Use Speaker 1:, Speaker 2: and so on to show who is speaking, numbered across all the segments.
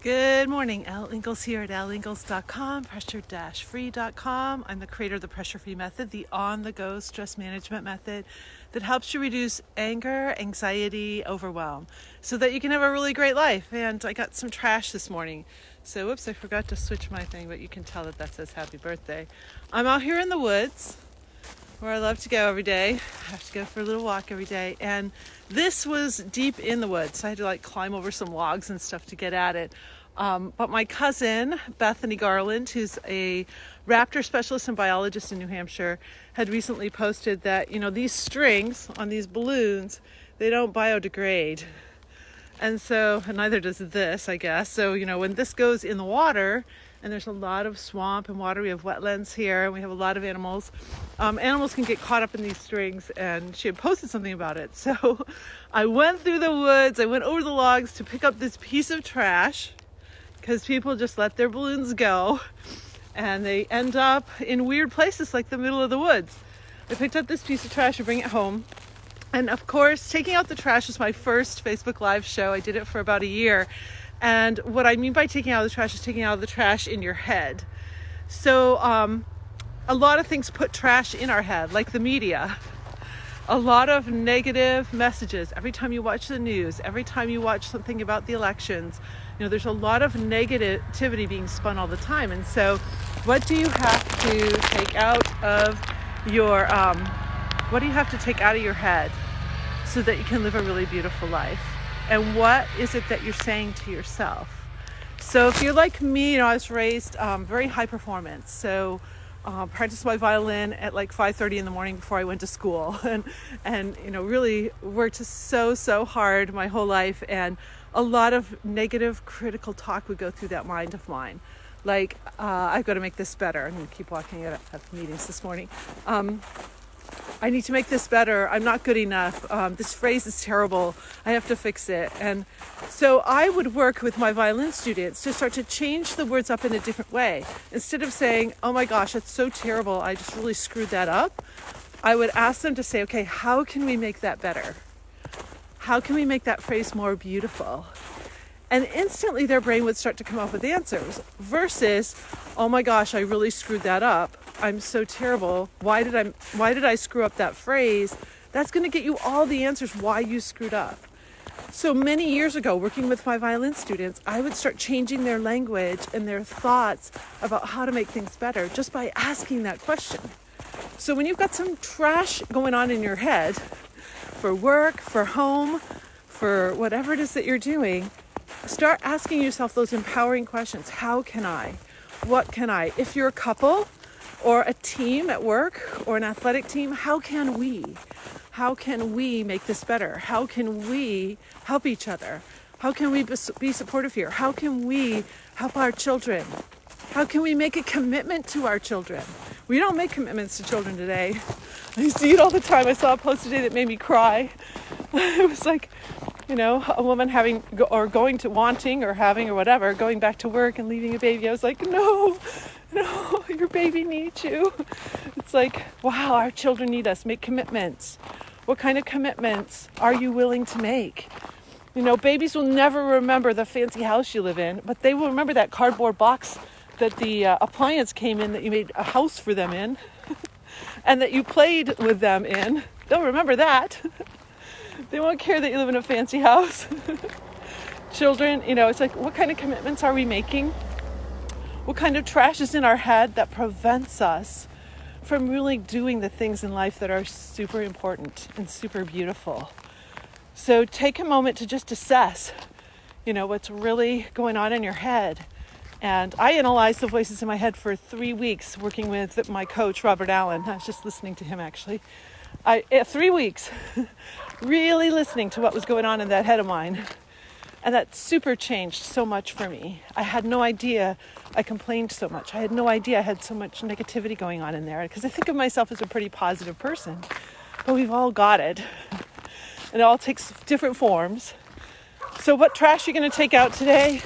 Speaker 1: Good morning, Elle Ingalls here at elleingalls.com, pressure-free.com. I'm the creator of the pressure-free method, the on-the-go stress management method that helps you reduce anger, anxiety, overwhelm, so that you can have a really great life. And I got some trash this morning. So, whoops, I forgot to switch my thing, but you can tell that says happy birthday. I'm out here in the woods where I love to go every day. I have to go for a little walk every day. And this was deep in the woods. I had to climb over some logs and stuff to get at it. But my cousin, Bethany Garland, who's a raptor specialist and biologist in New Hampshire, had recently posted that, these strings on these balloons, they don't biodegrade. And so, and neither does this, I guess. So, when this goes in the water, and there's a lot of swamp and water, we have wetlands here, and we have a lot of animals. Animals can get caught up in these strings, and she had posted something about it. So I went through the woods, I went over the logs to pick up this piece of trash, because people just let their balloons go, and they end up in weird places like the middle of the woods. I picked up this piece of trash to bring it home. And of course, taking out the trash was my first Facebook Live show. I did it for about a year. And what I mean by taking out the trash is taking out the trash in your head. So a lot of things put trash in our head, like the media. A lot of negative messages. Every time you watch the news, every time you watch something about the elections, there's a lot of negativity being spun all the time. And so what do you have to take out of your, head so that you can live a really beautiful life? And what is it that you're saying to yourself? So if you're like me, I was raised very high performance. So practiced my violin at 5:30 in the morning before I went to school, and really worked so hard my whole life. And a lot of negative, critical talk would go through that mind of mine. I've got to make this better. I'm going to keep walking at meetings this morning. I need to make this better. I'm not good enough. This phrase is terrible. I have to fix it. And so I would work with my violin students to start to change the words up in a different way. Instead of saying, oh my gosh, that's so terrible, I just really screwed that up, I would ask them to say, okay, how can we make that better? How can we make that phrase more beautiful? And instantly their brain would start to come up with answers versus, oh my gosh, I really screwed that up. I'm so terrible. Why did I screw up that phrase? That's going to get you all the answers why you screwed up. So many years ago, working with my violin students, I would start changing their language and their thoughts about how to make things better just by asking that question. So when you've got some trash going on in your head for work, for home, for whatever it is that you're doing, start asking yourself those empowering questions. How can I? What can I? If you're a couple or a team at work or an athletic team, how can we? How can we make this better? How can we help each other? How can we be supportive here? How can we help our children? How can we make a commitment to our children? We don't make commitments to children today. I see it all the time. I saw a post today that made me cry. It was a woman going back to work and leaving a baby. I was like, no, your baby needs you. It's wow, our children need us. Make commitments. What kind of commitments are you willing to make? Babies will never remember the fancy house you live in, but they will remember that cardboard box that the appliance came in, that you made a house for them in, and that you played with them in. They'll remember that. They won't care that you live in a fancy house. Children, it's what kind of commitments are we making? What kind of trash is in our head that prevents us from really doing the things in life that are super important and super beautiful? So take a moment to just assess, what's really going on in your head. And I analyzed the voices in my head for 3 weeks working with my coach, Robert Allen. I was just listening to him, actually. 3 weeks, really listening to what was going on in that head of mine. And that super changed so much for me. I had no idea I complained so much. I had no idea I had so much negativity going on in there, because I think of myself as a pretty positive person. But we've all got it. And it all takes different forms. So what trash are you going to take out today?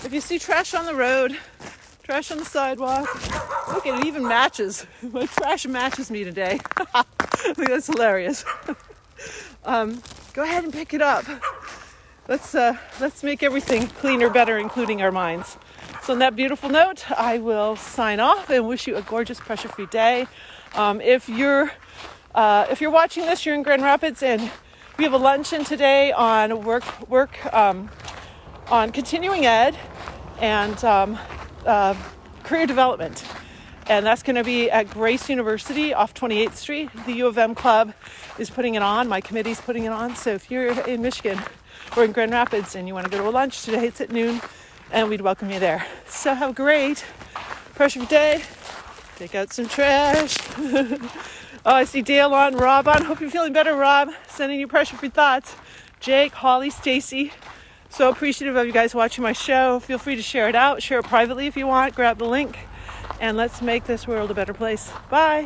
Speaker 1: If you see trash on the road, trash on the sidewalk, look, it even matches. My trash matches me today. I think that's hilarious. Go ahead and pick it up. let's make everything cleaner, better, including our minds. So on that beautiful note, I will sign off and wish you a gorgeous, pressure-free day. If you're watching this, you're in Grand Rapids, and we have a luncheon today on on continuing ed and career development. And that's going to be at Grace University off 28th Street. The U of M Club is putting it on. My committee's putting it on. So if you're in Michigan or in Grand Rapids and you want to go to a lunch today, it's at noon, and we'd welcome you there. So have a great pressure day. Take out some trash. Oh, I see Dale on, Rob on. Hope you're feeling better, Rob. Sending you pressure-free thoughts. Jake, Holly, Stacy. So appreciative of you guys watching my show. Feel free to share it out. Share it privately if you want. Grab the link. And let's make this world a better place. Bye.